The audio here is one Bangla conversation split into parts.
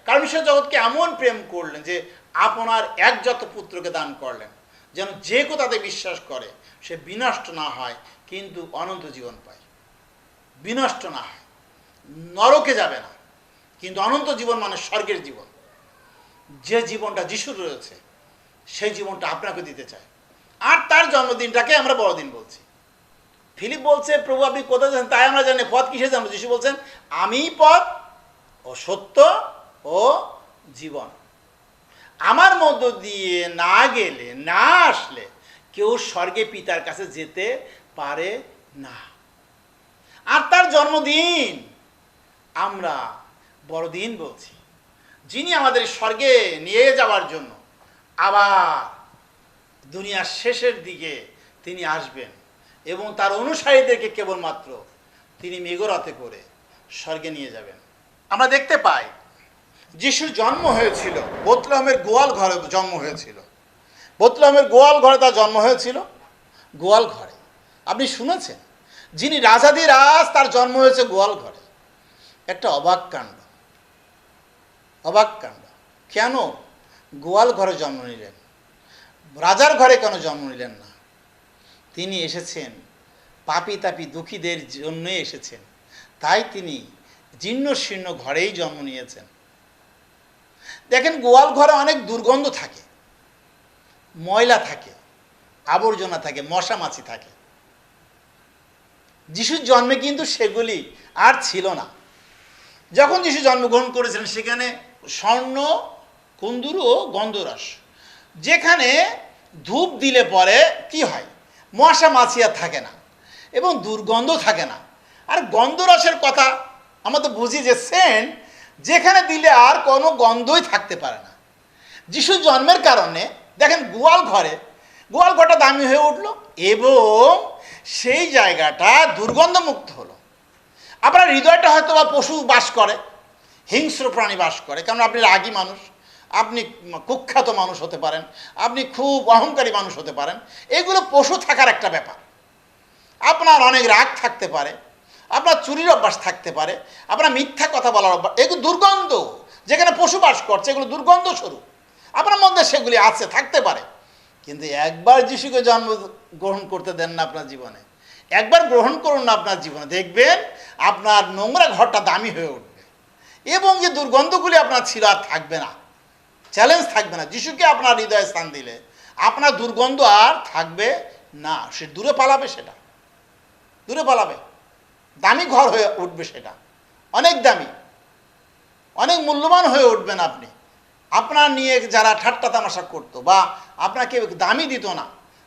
কারণ ঈশ্বর জগৎকে এমন প্রেম করলেন যে আপনার একজাত পুত্রকে দান করলেন, যেন যে কেউ তাতে বিশ্বাস করে সে বিনষ্ট না হয় কিন্তু অনন্ত জীবন পায়। বিনষ্ট না হয়, নরকে যাবে না, কিন্তু অনন্ত জীবন মানে স্বর্গের জীবন। যে জীবনটা যিশুর রয়েছে সেই জীবনটা আপনাকে দিতে চায়। আর তার জন্মদিনটাকে আমরা বড়দিন বলছি। ফিলিপ বলছে, প্রভু আপনি কোথায় যাচ্ছেন তাই আমরা জানি, পথ কিসে জানবো? যিশু বলছেন, আমিই পথ ও সত্য ও জীবন। আমার মধ্য দিয়ে না গেলে, না আসলে কেউ স্বর্গে পিতার কাছে যেতে পারে না। আর তার জন্মদিন আমরা বড়দিন বলছি, যিনি আমাদের স্বর্গে নিয়ে যাওয়ার জন্য আবার দুনিয়ার শেষের দিকে তিনি আসবেন এবং তার অনুসারীদেরকে কেবলমাত্র তিনি মেঘরথে করে স্বর্গে নিয়ে যাবেন। আমরা দেখতে পাই যিশুর জন্ম হয়েছিল বেথলেহেমের গোয়াল ঘরে, জন্ম হয়েছিল বেথলেহেমের গোয়াল ঘরে, তার জন্ম হয়েছিল গোয়াল ঘরে। আপনি শুনেছেন, যিনি রাজাধিরাজ তার জন্ম হয়েছে গোয়াল ঘরে। একটা অবাক কাণ্ড, অবাক কাণ্ড। কেন গোয়াল ঘরে জন্ম নিলেন? রাজার ঘরে কেন জন্ম নিলেন না? তিনি এসেছেন পাপী তাপী দুঃখীদের জন্যই এসেছেন, তাই তিনি জীর্ণ শীর্ণ ঘরেই জন্ম নিয়েছেন। দেখেন, গোয়াল ঘরে অনেক দুর্গন্ধ থাকে, ময়লা থাকে, আবর্জনা থাকে, মশা মাছি থাকে। যিশুর জন্মে কিন্তু সেগুলি আর ছিল না। যখন যিশু জন্মগ্রহণ করেছিলেন সেখানে স্বর্ণ, কুন্দুর ও গন্ধরস, যেখানে ধূপ দিলে পরে কি হয়, মশা মাছি আর থাকে না এবং দুর্গন্ধ থাকে না। আর গন্ধরসের কথা আমরা তো বুঝি যে সেন্ট, যেখানে দিলে আর কোনো গন্ধই থাকতে পারে না। যিশুর জন্মের কারণে দেখেন গোয়াল ঘরটা দামি হয়ে উঠল এবং সেই জায়গাটা দুর্গন্ধমুক্ত হলো। আপনার হৃদয়টা হয়তো বা পশু বাস করে, হিংস্র প্রাণী বাস করে, কারণ আপনি রাগী মানুষ, আপনি কুখ্যাত মানুষ হতে পারেন, আপনি খুব অহংকারী মানুষ হতে পারেন। এগুলো পশু থাকার একটা ব্যাপার। আপনার অনেক রাগ থাকতে পারে, আপনার চুরির অভ্যাস থাকতে পারে, আপনার মিথ্যা কথা বলার অভ্যাস, এগুলো দুর্গন্ধ। যেখানে পশু বাস করছে এগুলো দুর্গন্ধ স্বরূপ, আপনার মধ্যে সেগুলি আছে, থাকতে পারে। কিন্তু একবার যিশুকে জন্মগ্রহণ করতে দেন না আপনার জীবনে, একবার গ্রহণ করুন না আপনার জীবনে, দেখবেন আপনার নোংরা ঘরটা দামি হয়ে উঠবে এবং যে দুর্গন্ধগুলি আপনার ছিল আর থাকবে না, চ্যালেঞ্জ থাকবে না। যিশুকে আপনার হৃদয়ে স্থান দিলে আপনার দুর্গন্ধ আর থাকবে না, সে দূরে পালাবে, সেটা দূরে পালাবে। দামি ঘর হয়ে উঠবে, সেটা অনেক দামি, অনেক মূল্যবান হয়ে উঠবেন আপনি। আপনার নিয়ে যারা ঠাট্টা তামাশা করতো বা আপনাকে দামি দিত না,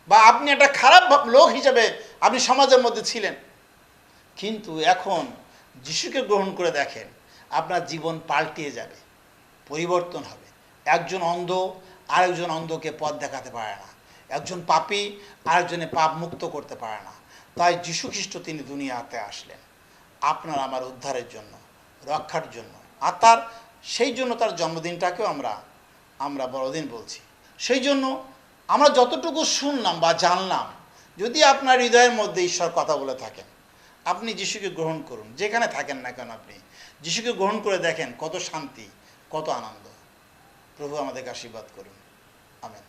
বা আপনি একটা খারাপ লোক হিসেবে আপনি সমাজের মধ্যে ছিলেন, কিন্তু এখন যিশুকে গ্রহণ করে দেখেন আপনার জীবন পাল্টিয়ে যাবে, পরিবর্তন হবে। একজন অন্ধ আরেকজন অন্ধকে পথ দেখাতে পারে না, একজন পাপী আরেকজনে পাপ মুক্ত করতে পারে না। তাই যিশু খ্রিস্ট তিনি দুনিয়াতে আসলেন আপনার আমার উদ্ধারের জন্য, রক্ষার জন্য। আর তার সেই জন্য তার জন্মদিনটাকেও আমরা বড়দিন বলছি। সেই জন্য আমরা যতটুকু শুনলাম বা জানলাম, যদি আপনার হৃদয়ের মধ্যে ঈশ্বর কথা বলে থাকেন, আপনি যিশুকে গ্রহণ করুন। যেখানে থাকেন না কেন আপনি যিশুকে গ্রহণ করে দেখেন কত শান্তি, কত আনন্দ। প্রভু আমাদেরকে আশীর্বাদ করুন। আমেন।